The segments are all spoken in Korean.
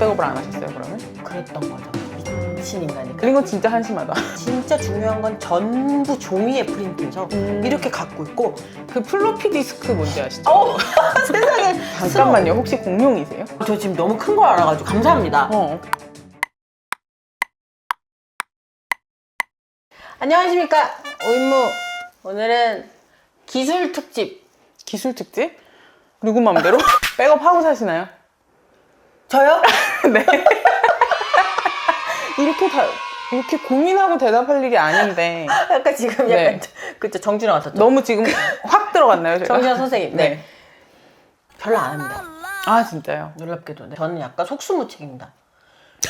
백업을 안 하셨어요, 그러면? 그랬던 거죠. 미친 인간이. 그린 건 진짜 한심하다. 진짜 중요한 건 전부 종이에 프린트해서 이렇게 갖고 있고. 그 플로피 디스크 뭔지 아시죠? 세상에. 잠깐만요. 혹시 공룡이세요? 저 지금 너무 큰 걸 알아가지고 감사합니다. 안녕하십니까, 오인무. 오늘은 기술 특집. 기술 특집? 누구 맘대로? 백업 하고 사시나요? 저요? 네. 이렇게 고민하고 대답할 일이 아닌데. 약간 지금 네. 약간 그쵸, 정준하 같았죠? 너무 지금 확 들어갔나요, 제가? 정준하 선생님. 네. 네. 별로 안 합니다. 아, 진짜요? 놀랍게도. 네. 저는 약간 속수무책입니다.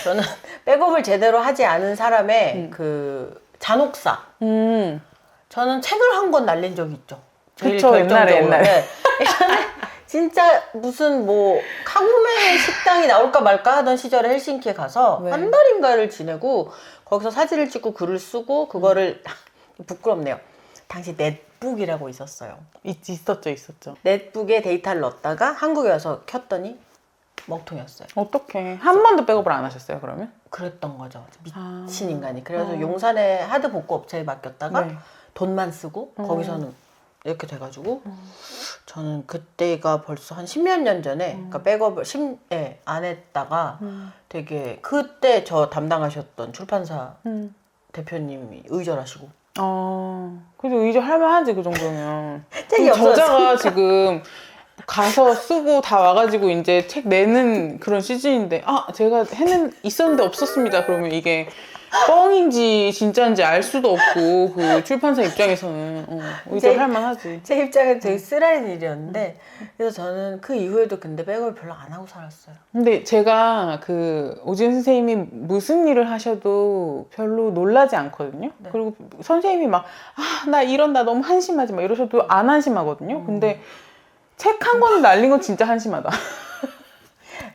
저는 백업을 제대로 하지 않은 사람의 그 잔혹사. 저는 책을 한 권 날린 적이 있죠. 제일 그쵸, 옛날에. 네. 예전에 진짜 무슨 뭐 카구메 식당이 나올까 말까 하던 시절에 헬싱키에 가서 네. 한 달인가를 지내고 거기서 사진을 찍고 글을 쓰고 그거를 부끄럽네요. 당시 넷북이라고 있었어요. 있었죠. 넷북에 데이터를 넣었다가 한국에 와서 켰더니 먹통이었어요. 어떡해. 한 번도 백업을 안 하셨어요, 그러면? 그랬던 거죠. 아. 미친 인간이. 그래서 용산에 하드 복구 업체에 맡겼다가 네. 돈만 쓰고 거기서는 이렇게 돼가지고 저는 그때가 벌써 한 10몇 년 전에 그러니까 백업을 안 했다가 되게 그때 저 담당하셨던 출판사 대표님이 의절하시고. 그래도 의존 할만하지, 그 정도면. 책이 저자가 지금 가서 쓰고 다 와가지고 이제 책 내는 그런 시즌인데, 제가 있었는데 없었습니다. 그러면 이게 뻥인지 진짜인지 알 수도 없고, 그 출판사 입장에서는 의존 할만하지. 제 입장에 되게 쓰라린 일이었는데 그래서 저는 그 이후에도 근데 백업을 별로 안 하고 살았어요. 근데 제가 그 오지은 선생님이 무슨 일을 하셔도 별로 놀라지 않거든요. 네. 그리고 선생님이 막, 나 너무 한심하지 막 이러셔도 안 한심하거든요. 근데 책 한 권을 날린 건 진짜 한심하다.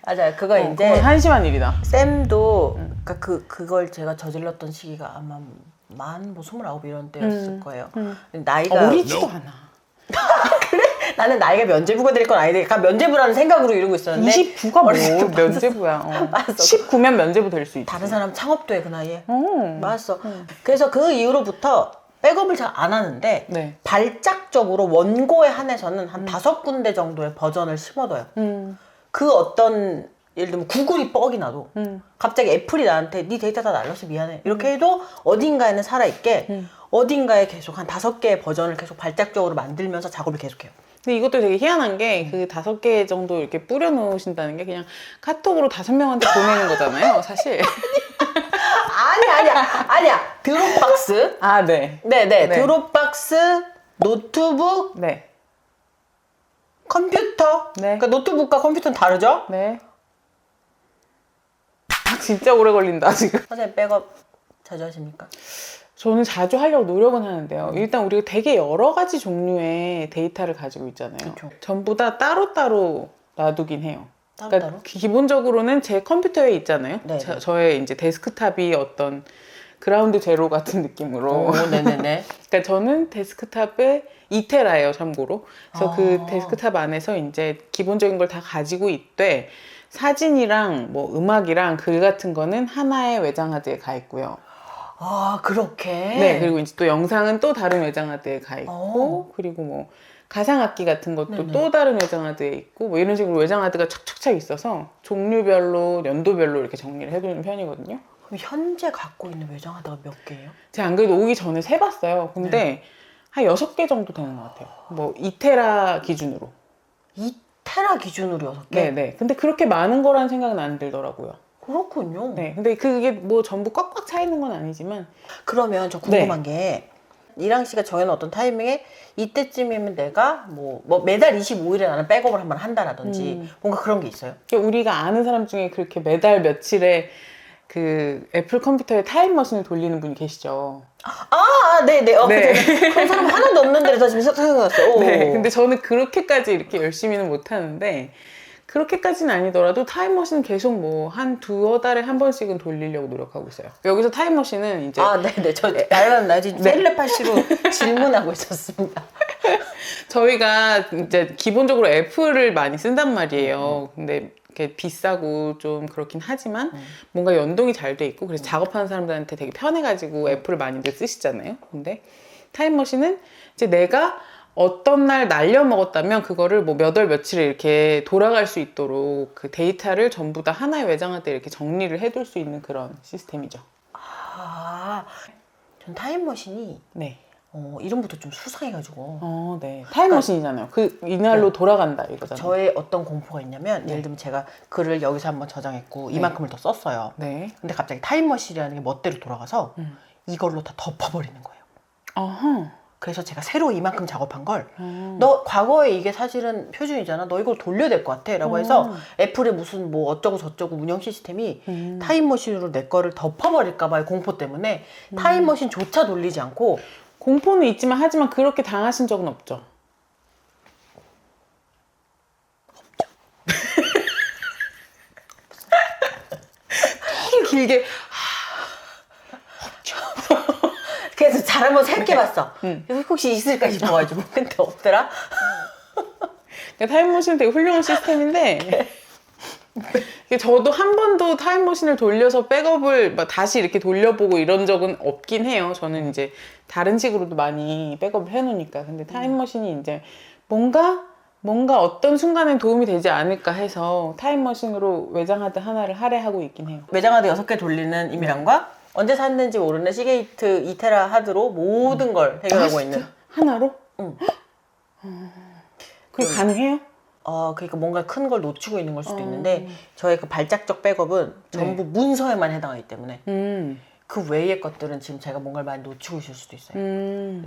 맞아요. 그거 이제 그건 한심한 일이다. 쌤도 그러니까 그걸 제가 저질렀던 시기가 아마 만 29 이런 때였을 거예요. 나이가 어리지도 않아. 나는 나이가 면제부가 될 건 아닌데 그러니까 면제부라는 생각으로 이러고 있었는데 29가 뭐 어렸을 때 면제부야. 맞았어. 19면 면제부 될 수 있지. 다른 사람 창업도 해 그 나이에. 어. 맞았어. 그래서 그 이후로부터 백업을 잘 안 하는데 네. 발작적으로 원고에 한해서는 한 5군데 정도의 버전을 심어둬요. 그 어떤 예를 들면 구글이 뻑이 나도 갑자기 애플이 나한테 네 데이터 다 날렸어 미안해 이렇게 해도 어딘가에는 살아있게 어딘가에 계속 한 5개의 버전을 계속 발작적으로 만들면서 작업을 계속해요. 근데 이것도 되게 희한한 게 그 5개 정도 이렇게 뿌려놓으신다는 게 그냥 카톡으로 5명한테 보내는 거잖아요, 사실. 아니야. 드롭박스. 네. 네네. 드롭박스, 노트북, 네. 컴퓨터. 네. 그러니까 노트북과 컴퓨터는 다르죠? 네. 진짜 오래 걸린다, 지금. 선생님 백업 자주 하십니까? 저는 자주 하려고 노력은 하는데요. 일단 우리가 되게 여러 가지 종류의 데이터를 가지고 있잖아요. 그쵸. 전부 다 따로따로 놔두긴 해요. 따로따로? 그러니까 기본적으로는 제 컴퓨터에 있잖아요. 네네. 저의 이제 데스크탑이 어떤 그라운드 제로 같은 느낌으로. 네네네. 그러니까 저는 데스크탑에 2테라예요, 참고로. 그래서 그 데스크탑 안에서 이제 기본적인 걸 다 가지고 있되 사진이랑 뭐 음악이랑 글 같은 거는 하나의 외장 하드에 가 있고요. 그렇게? 네, 그리고 이제 또 영상은 또 다른 외장 하드에 가 있고, 그리고 뭐 가상악기 같은 것도 네네. 또 다른 외장 하드에 있고, 뭐 이런 식으로 외장 하드가 착착착 있어서 종류별로, 연도별로 이렇게 정리를 해두는 편이거든요. 그럼 현재 갖고 있는 외장 하드가 몇 개예요? 제가 안 그래도 오기 전에 세봤어요. 근데 한 6개 정도 되는 것 같아요. 뭐 2테라 기준으로. 2테라 기준으로 6개? 네네. 근데 그렇게 많은 거라는 생각은 안 들더라고요. 그렇군요. 네. 근데 그게 뭐 전부 꽉꽉 차 있는 건 아니지만. 그러면 저 궁금한 게 이랑 씨가 정해놓은 어떤 타이밍에 이때쯤이면 내가 뭐 매달 25일에 나는 백업을 한번 한다라든지 뭔가 그런 게 있어요? 우리가 아는 사람 중에 그렇게 매달 며칠에 그 애플 컴퓨터에 타임머신을 돌리는 분이 계시죠. 네네. 네. 그런 사람 하나도 없는데 그래서 지금 생각났어요. 네. 근데 저는 그렇게까지 이렇게 열심히는 못하는데 그렇게까지는 아니더라도 타임머신 계속 뭐 한 2달에 한 번씩은 돌리려고 노력하고 있어요. 여기서 타임머신은 이제 네네. 저 나는 지금 텔레파시로 질문하고 있었습니다. 저희가 이제 기본적으로 애플을 많이 쓴단 말이에요. 근데 이렇게 비싸고 좀 그렇긴 하지만 뭔가 연동이 잘 돼 있고 그래서 작업하는 사람들한테 되게 편해가지고 애플을 많이들 쓰시잖아요. 근데 타임머신은 이제 내가 어떤 날 날려 먹었다면 그거를 뭐 몇 월 며칠에 이렇게 돌아갈 수 있도록 그 데이터를 전부 다 하나의 외장하드에 이렇게 정리를 해둘 수 있는 그런 시스템이죠. 전 타임머신이 네. 이름부터 좀 수상해가지고 네. 타임머신이잖아요. 그 이날로 돌아간다 이거잖아요. 저의 어떤 공포가 있냐면 예를 들면 제가 글을 여기서 한번 저장했고 이만큼을 더 썼어요. 네. 근데 갑자기 타임머신이라는 게 멋대로 돌아가서 이걸로 다 덮어버리는 거예요. 어허. 그래서 제가 새로 이만큼 작업한 걸 너 과거에 이게 사실은 표준이잖아. 너 이걸 돌려야 될 것 같아. 라고 해서 애플의 무슨 뭐 어쩌고 저쩌고 운영 시스템이 타임머신으로 내 거를 덮어버릴까 봐의 공포 때문에 타임머신조차 돌리지 않고 공포는 있지만 하지만 그렇게 당하신 적은 없죠. 되게 길게 그래서 잘 한번 생각해봤어. 혹시 있을까 싶어가지고 근데 없더라. 그러니까 타임머신은 되게 훌륭한 시스템인데 저도 한 번도 타임머신을 돌려서 백업을 막 다시 이렇게 돌려보고 이런 적은 없긴 해요. 저는 이제 다른 식으로도 많이 백업을 해놓으니까. 근데 타임머신이 이제 뭔가 어떤 순간에 도움이 되지 않을까 해서 타임머신으로 외장하드 하나를 할애하고 있긴 해요. 외장하드 6개 돌리는 임이랑과 언제 샀는지 모르는 시게이트 2테라 하드로 모든 걸 해결하고 있는. 하나로? 응. 그게 가능해요? 그러니까 뭔가 큰 걸 놓치고 있는 걸 수도 있는데 저의 그 발작적 백업은 전부 문서에만 해당하기 때문에 그 외의 것들은 지금 제가 뭔가를 많이 놓치고 있을 수도 있어요.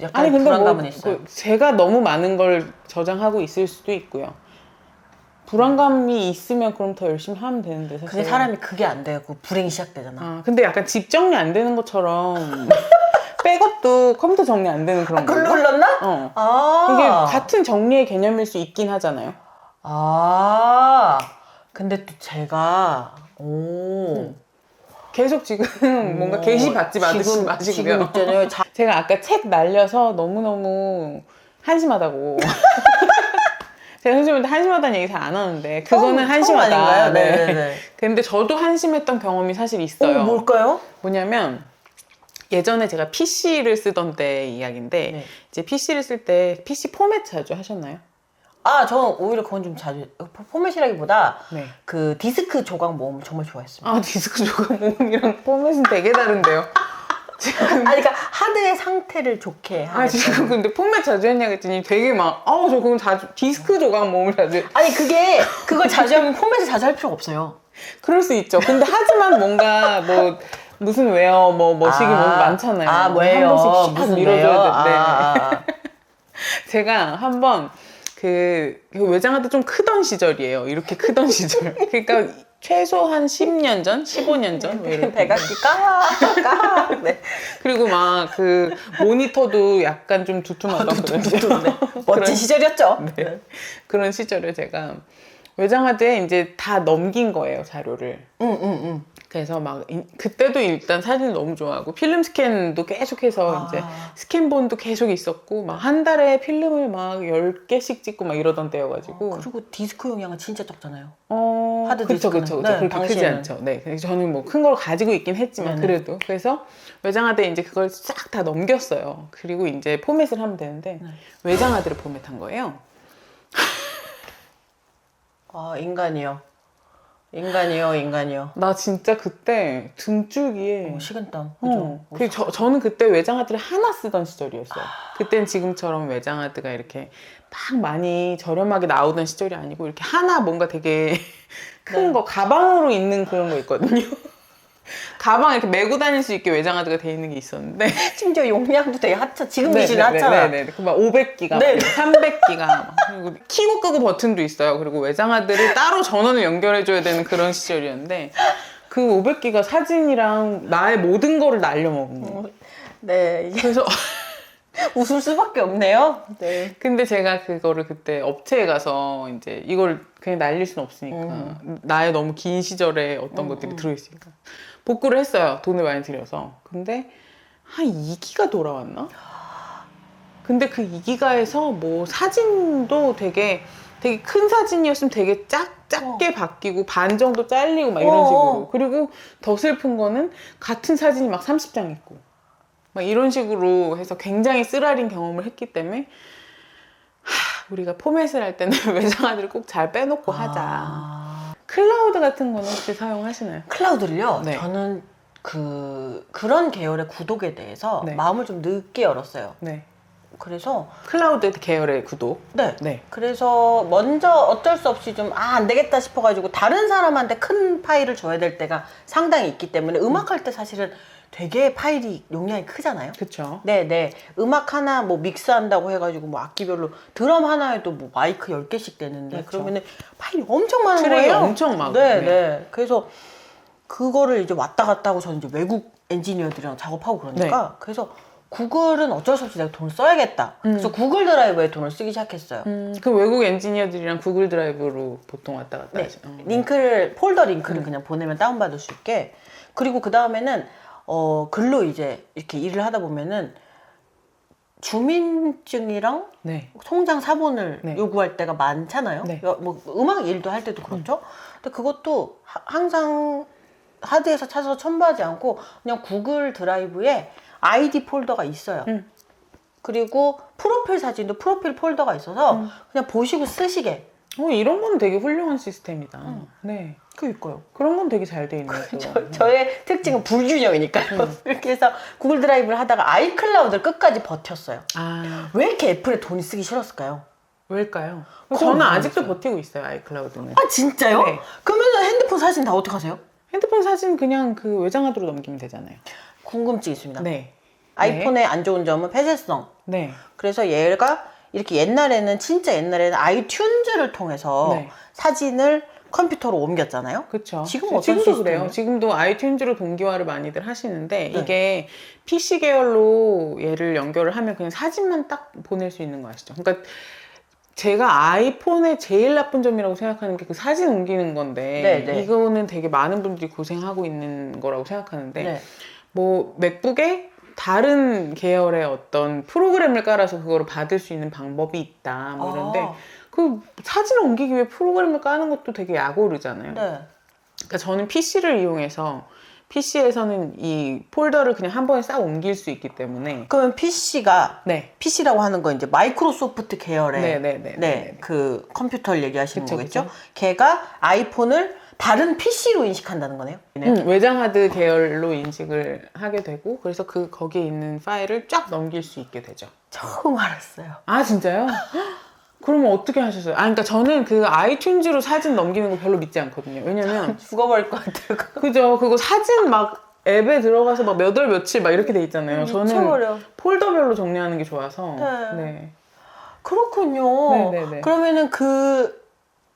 약간 아니, 근데 불안감은 있어요. 제가 너무 많은 걸 저장하고 있을 수도 있고요. 불안감이 있으면 그럼 더 열심히 하면 되는데 사실. 근데 사람이 그게 안 되고 불행이 시작되잖아. 근데 약간 집 정리 안 되는 것처럼 백업도 컴퓨터 정리 안 되는 그런 그걸 건가? 눌렀나? 이게 같은 정리의 개념일 수 있긴 하잖아요. 근데 또 제가 계속 지금 뭔가 게시 받지 마시고요. 지금 있잖아요. 제가 아까 책 날려서 너무너무 한심하다고. 제가 선생님한테 한심하다는 얘기 잘 안 하는데 그거는 한심하다. 아닌가요? 네네네. 근데 저도 한심했던 경험이 사실 있어요. 뭘까요? 뭐냐면 예전에 제가 PC를 쓰던 때 이야기인데 네. 이제 PC를 쓸 때 PC 포맷 자주 하셨나요? 저는 오히려 그건 좀 자주 포맷이라기보다 네. 그 디스크 조각 모음을 정말 좋아했습니다. 디스크 조각 모음이랑 포맷은 되게 다른데요. 그러니까 하드의 상태를 좋게 하는. 지금 근데 포맷 자주 했냐고 했더니 되게 막 저 그럼 자주 디스크 조각 모음을 자주 해. 아니 그걸 자주 하면 포맷을 자주 할 필요가 없어요. 그럴 수 있죠. 근데 하지만 뭔가 뭐 무슨 웨어 뭐시기 뭐 많잖아요. 뭐예요? 한 번씩 씩 무슨 밀어줘야 되는데 제가 한번 그 외장하드 좀 크던 시절이에요. 이렇게 크던 시절. 그러니까 최소 한 10년 전, 15년 전. 백악기 까. 네. 그리고 막 그 모니터도 약간 좀 두툼하던 그런 시절. 멋진 시절이었죠. 네. 그런 시절에 제가 외장하드에 이제 다 넘긴 거예요, 자료를. 그래서 막 그때도 일단 사진을 너무 좋아하고 필름 스캔도 계속해서 이제 스캔본도 계속 있었고 막 한 달에 필름을 막 10개씩 찍고 막 이러던 때여가지고 그리고 디스크 용량은 진짜 적잖아요. 하드 디스크는. 그쵸. 네, 그렇게 크지 않죠. 네. 그래서 저는 뭐 큰 걸 가지고 있긴 했지만 그래도 그래서 외장하드에 이제 그걸 싹 다 넘겼어요. 그리고 이제 포맷을 하면 되는데 외장하드를 포맷한 거예요. 인간이요. 나 진짜 그때 등줄기에 식은땀. 그죠? 저는 그때 외장하드를 하나 쓰던 시절이었어요. 그땐 지금처럼 외장하드가 이렇게 막 많이 저렴하게 나오던 시절이 아니고 이렇게 하나 뭔가 되게 큰 거 가방으로 있는 그런 거 있거든요. 가방 이렇게 메고 다닐 수 있게 외장하드가 돼 있는 게 있었는데 심지어 용량도 되게 지금 기준 하찮아. 네네. 그 막 500기가, 300기가 그리고 키고 끄고 버튼도 있어요. 그리고 외장하드를 따로 전원을 연결해줘야 되는 그런 시절이었는데 그 500기가 사진이랑 나의 모든 거를 날려먹은 거예요. 네. 그래서 웃을 수밖에 없네요. 네. 근데 제가 그거를 그때 업체에 가서 이제 이걸 그냥 날릴 수는 없으니까 나의 너무 긴 시절에 어떤 것들이 들어있으니까 복구를 했어요. 돈을 많이 들여서. 근데 한 2기가 돌아왔나? 근데 그 2기가에서 뭐 사진도 되게 되게 큰 사진이었으면 되게 작게 바뀌고 반 정도 잘리고 막 이런 식으로. 그리고 더 슬픈 거는 같은 사진이 막 30장 있고 막 이런 식으로 해서 굉장히 쓰라린 경험을 했기 때문에 우리가 포맷을 할 때는 외장하드를 꼭 잘 빼놓고 하자. 클라우드 같은 거는 혹시 사용하시나요? 클라우드를요? 네. 저는 그런 계열의 구독에 대해서 네. 마음을 좀 늦게 열었어요. 네. 그래서 클라우드 계열의 구독. 네. 네. 그래서 먼저 어쩔 수 없이 좀 안 되겠다 싶어가지고 다른 사람한테 큰 파일을 줘야 될 때가 상당히 있기 때문에 음악할 때 사실은 되게 파일이 용량이 크잖아요. 그쵸. 네네. 음악 하나 뭐 믹스한다고 해가지고 뭐 악기별로 드럼 하나에도 뭐 마이크 10개씩 되는데 그렇죠. 그러면은 파일이 엄청 많은 트랙이 거예요. 엄청 많고. 네네. 네. 그래서 그거를 이제 왔다 갔다 하고 저는 이제 외국 엔지니어들이랑 작업하고 그러니까 그래서 구글은 어쩔 수 없이 내가 돈을 써야겠다. 그래서 구글 드라이브에 돈을 쓰기 시작했어요. 그 외국 엔지니어들이랑 구글 드라이브로 보통 왔다 갔다 네. 하죠. 링크를 폴더 링크를 그냥 보내면 다운받을 수 있게. 그리고 그 다음에는 글로 이제 이렇게 일을 하다 보면은 주민증이랑 네. 통장 사본을 네. 요구할 때가 많잖아요. 네. 뭐 음악 일도 할 때도 그렇죠. 근데 그것도 항상 하드에서 찾아서 첨부하지 않고 그냥 구글 드라이브에 아이디 폴더가 있어요. 그리고 프로필 사진도 프로필 폴더가 있어서 그냥 보시고 쓰시게. 이런 건 되게 훌륭한 시스템이다. 네. 그니까요. 그런 건 되게 잘 돼 있는 거. 저의 특징은 불균형이니까요. 이렇게 해서 구글 드라이브를 하다가 아이클라우드를 끝까지 버텼어요. 아, 왜 이렇게 애플에 돈이 쓰기 싫었을까요? 왜일까요? 그건 저는 모르겠어요. 아직도 버티고 있어요, 아이클라우드는. 아 진짜요? 네. 그러면 핸드폰 사진 다 어떡하세요? 핸드폰 사진 그냥 그 외장하드로 넘기면 되잖아요. 궁금증이 있습니다. 네. 아이폰의 안 좋은 점은 폐쇄성. 네. 그래서 얘가 이렇게 옛날에는 아이튠즈를 통해서 네. 사진을 컴퓨터로 옮겼잖아요. 그렇죠. 지금은 어떤 지금도 시스템이에요? 그래요. 지금도 아이튠즈로 동기화를 많이들 하시는데 네. 이게 PC 계열로 얘를 연결을 하면 그냥 사진만 딱 보낼 수 있는 거 아시죠? 그러니까 제가 아이폰의 제일 나쁜 점이라고 생각하는 게 그 사진 옮기는 건데 네, 네. 이거는 되게 많은 분들이 고생하고 있는 거라고 생각하는데 네. 뭐 맥북에 다른 계열의 어떤 프로그램을 깔아서 그거를 받을 수 있는 방법이 있다 뭐 이런데 그 사진을 옮기기 위해 프로그램을 까는 것도 되게 약오르잖아요. 네. 그러니까 저는 PC를 이용해서 PC에서는 이 폴더를 그냥 한 번에 싹 옮길 수 있기 때문에 그러면 PC가 네. PC라고 하는 거 이제 마이크로소프트 계열의 네. 그 컴퓨터를 얘기하시는 그쵸, 거겠죠? 그쵸. 걔가 아이폰을 다른 PC로 인식한다는 거네요. 외장하드 계열로 인식을 하게 되고 그래서 거기에 있는 파일을 쫙 넘길 수 있게 되죠. 처음 알았어요. 아 진짜요? 그러면 어떻게 하셨어요? 그러니까 저는 그 아이튠즈로 사진 넘기는 거 별로 믿지 않거든요. 왜냐면 죽어버릴 것 같아요. 그죠? 그거 사진 막 앱에 들어가서 막 몇 월 며칠 막 이렇게 돼 있잖아요. 미쳐버려. 저는 폴더별로 정리하는 게 좋아서. 네. 그렇군요. 네네네. 그러면은 그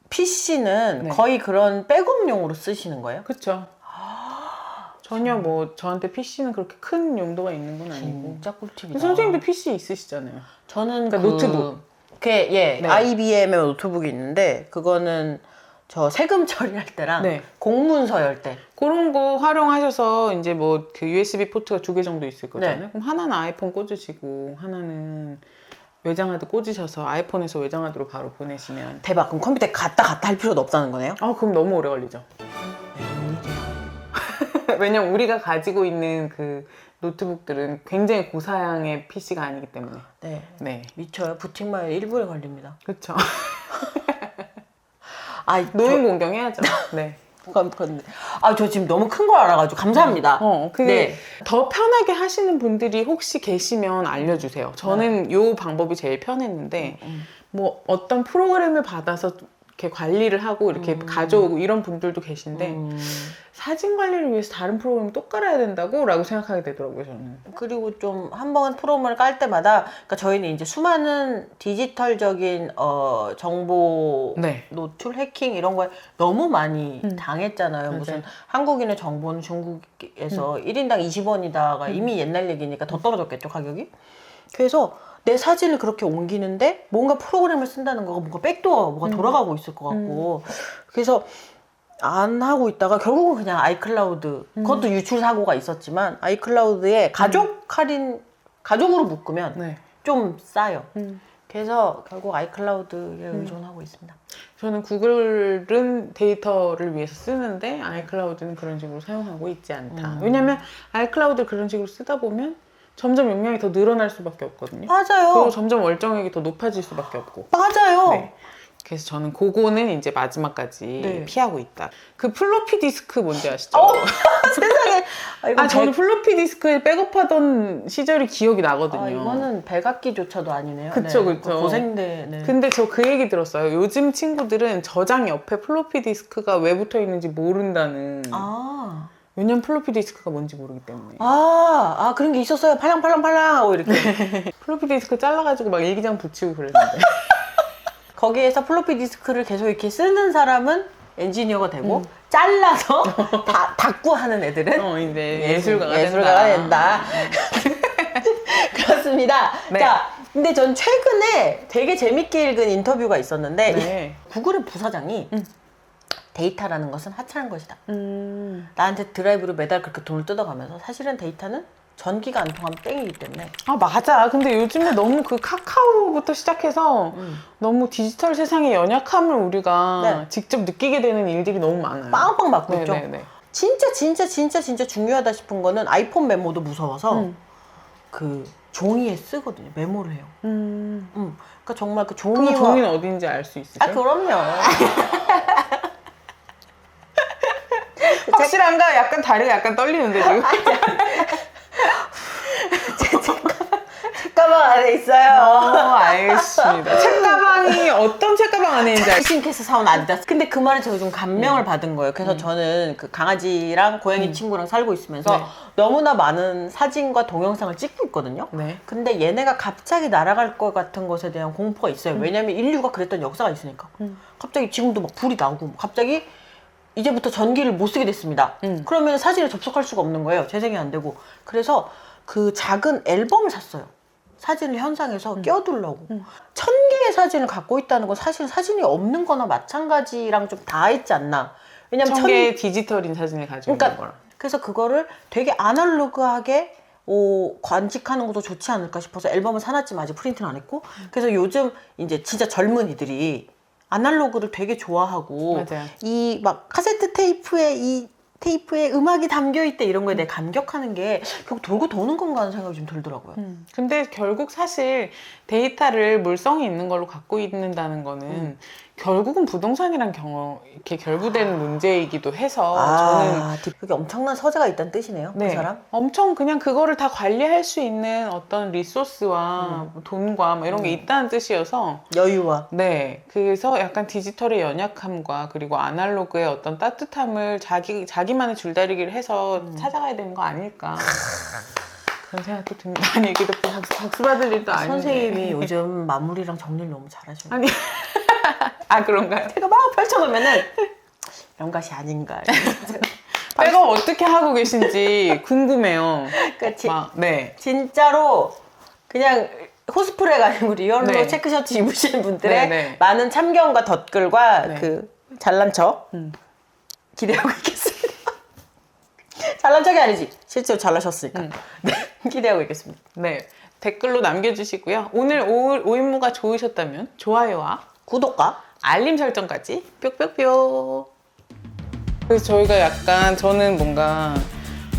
PC는 네. 거의 그런 백업용으로 쓰시는 거예요? 그쵸. 전혀 뭐 저한테 PC는 그렇게 큰 용도가 있는 건 아니고. 진짜 꿀팁이다. 선생님도 PC 있으시잖아요. 저는 그러니까 노트북. 네. 네. IBM의 노트북이 있는데 그거는 저 세금 처리할 때랑 네. 공문서 열 때. 그런 거 활용하셔서 이제 뭐 그 USB 포트가 2개 정도 있을 거잖아요. 네. 그럼 하나는 아이폰 꽂으시고 하나는 외장하드 꽂으셔서 아이폰에서 외장하드로 바로 보내시면 대박. 그럼 컴퓨터에 갔다 할 필요도 없다는 거네요? 그럼 너무 오래 걸리죠. 왜냐면 우리가 가지고 있는 그 노트북들은 굉장히 고사양의 PC가 아니기 때문에. 네. 네. 미쳐요. 부팅만 1분에 걸립니다. 그렇죠. 노인 공경 해야죠. 네. 저 지금 너무 큰 걸 알아가지고 감사합니다. 그게 더 편하게 하시는 분들이 혹시 계시면 알려주세요. 저는 요 방법이 제일 편했는데 뭐 어떤 프로그램을 받아서 이렇게 관리를 하고 이렇게 가져오고 이런 분들도 계신데 사진 관리를 위해서 다른 프로그램을 또 깔아야 된다고? 라고 생각하게 되더라고요, 저는. 그리고 좀 한 번 프로그램을 깔 때마다 그러니까 저희는 이제 수많은 디지털적인 정보 네. 노출 해킹 이런 거에 너무 많이 당했잖아요. 맞아요. 무슨 한국인의 정보는 중국에서 1인당 20원이다가 이미 옛날 얘기니까 더 떨어졌겠죠, 가격이? 그래서 내 사진을 그렇게 옮기는데 뭔가 프로그램을 쓴다는 거가 뭔가 백도어가 뭐가 돌아가고 있을 것 같고 그래서 안 하고 있다가 결국은 그냥 아이클라우드 그것도 유출 사고가 있었지만 아이클라우드에 가족 할인 가족으로 묶으면 네. 좀 싸요. 그래서 결국 아이클라우드에 의존하고 있습니다. 저는 구글은 데이터를 위해서 쓰는데 아이클라우드는 그런 식으로 사용하고 있지 않다. 왜냐면 아이클라우드를 그런 식으로 쓰다 보면 점점 용량이 더 늘어날 수밖에 없거든요. 맞아요. 그리고 점점 월정액이 더 높아질 수밖에 없고. 맞아요. 네. 그래서 저는 그거는 이제 마지막까지 네. 피하고 있다. 그 플로피 디스크 뭔지 아시죠? 세상에. 이거 저는 플로피 디스크에 백업하던 시절이 기억이 나거든요. 이거는 백악기조차도 아니네요. 그쵸, 네. 그쵸. 고생돼. 네. 근데 저 그 얘기 들었어요. 요즘 친구들은 저장 옆에 플로피 디스크가 왜 붙어 있는지 모른다는. 아. 왜냐면 플로피 디스크가 뭔지 모르기 때문에. 그런 게 있었어요. 팔랑팔랑팔랑 하고 이렇게. 플로피 디스크 잘라가지고 막 일기장 붙이고 그랬는데. 거기에서 플로피 디스크를 계속 이렇게 쓰는 사람은 엔지니어가 되고 잘라서 닦고 하는 애들은 이제 예술가가 된다. 그렇습니다. 네. 자, 근데 전 최근에 되게 재밌게 읽은 인터뷰가 있었는데 네. 구글의 부사장이 데이터라는 것은 하찮은 것이다. 나한테 드라이브를 매달 그렇게 돈을 뜯어가면서 사실은 데이터는 전기가 안 통하면 땡이기 때문에. 맞아. 근데 요즘에 너무 그 카카오부터 시작해서 너무 디지털 세상의 연약함을 우리가 네. 직접 느끼게 되는 일들이 너무 많아요. 빵빵 맞고 있죠. 네네네. 진짜 중요하다 싶은 거는 아이폰 메모도 무서워서 그 종이에 쓰거든요. 메모를 해요. 그러니까 정말 그 종이와 그 종이는 어딘지 알 수 있으세요? 그럼요. 확실한가? 약간 다리가 약간 떨리는데 지금. 책가방 안에 있어요. 알겠습니다. 책가방이 어떤 책가방 안에 있는지 알겠습니다. 신께서 사온 아디다스. 근데 그 말에 제가 좀 감명을 받은 거예요. 그래서 저는 그 강아지랑 고양이 친구랑 살고 있으면서 네. 너무나 많은 사진과 동영상을 찍고 있거든요. 네. 근데 얘네가 갑자기 날아갈 것 같은 것에 대한 공포가 있어요. 왜냐면 인류가 그랬던 역사가 있으니까. 갑자기 지금도 막 불이 나고 갑자기 이제부터 전기를 못 쓰게 됐습니다. 그러면 사진에 접속할 수가 없는 거예요. 재생이 안 되고. 그래서 그 작은 앨범을 샀어요. 사진을 현상에서 껴두려고. 1000개의 사진을 갖고 있다는 건 사실 사진이 없는 거나 마찬가지랑 좀 다 있지 않나. 왜냐면 1000개의 디지털인 사진을 가지고 있는 거라. 그래서 그거를 되게 아날로그하게 관직하는 것도 좋지 않을까 싶어서 앨범을 사놨지만 아직 프린트는 안 했고. 그래서 요즘 이제 진짜 젊은이들이 아날로그를 되게 좋아하고 맞아요. 이 막 카세트 테이프에 음악이 담겨있대 이런 거에 대해 감격하는 게 결국 돌고 도는 건가 하는 생각이 좀 들더라고요. 근데 결국 사실 데이터를 물성이 있는 걸로 갖고 있는다는 거는 결국은 부동산이랑 이렇게 결부되는 문제이기도 해서 저는 그게 엄청난 서재가 있다는 뜻이네요. 그 사람? 엄청 그냥 그거를 다 관리할 수 있는 어떤 리소스와 뭐 돈과 뭐 이런 게 있다는 뜻이어서 여유와. 네. 그래서 약간 디지털의 연약함과 그리고 아날로그의 어떤 따뜻함을 자기만의 줄다리기를 해서 찾아가야 되는 거 아닐까. 그런 생각도 듭니다. 아니, 이게 또 박수 받을 일도 아닌데. 선생님이 요즘 마무리랑 정리를 너무 잘하시네요. 아니. 그런가요? 제가 막 펼쳐놓으면은 이런 것이 아닌가. 백업 어떻게 하고 계신지 궁금해요. 그치. 네. 진짜로 그냥 코스프레가 아니고 리얼로 네. 체크셔츠 입으시는 분들의 네, 네. 많은 참견과 덧글과 네. 그 잘난 척 기대하고 있겠습니다. 잘난 척이 아니지. 실제로 잘나셨으니까. 네. 기대하고 있겠습니다. 네. 댓글로 남겨주시고요. 오늘 오인무가 좋으셨다면 좋아요와 구독과 알림 설정까지 뿅뿅뿅. 그래서 저희가 저는 뭔가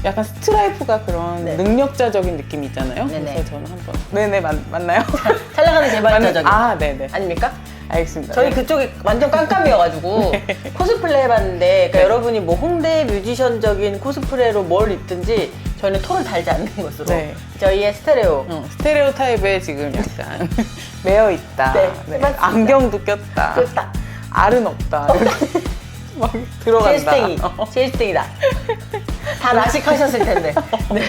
약간 스트라이프가 그런 네. 능력자적인 느낌이 있잖아요. 네네. 그래서 저는 한번 네네 맞나요? 잘 나가는 개발자적인 네네. 아닙니까? 알겠습니다. 저희 네. 그쪽이 완전 깜깜이어가지고 코스플레 해봤는데 그러니까 네. 여러분이 뭐 홍대 뮤지션적인 코스프레로 뭘 입든지 저희는 톤을 달지 않는 것으로 네. 저희의 스테레오 스테레오 타입에 지금 약간 매여 있다. 네, 맞습니다. 안경도 꼈다. 꼈다. 알은 없다. 이렇게 막 들어간다. 제일스탱이다. 다 나식하셨을 텐데. 네.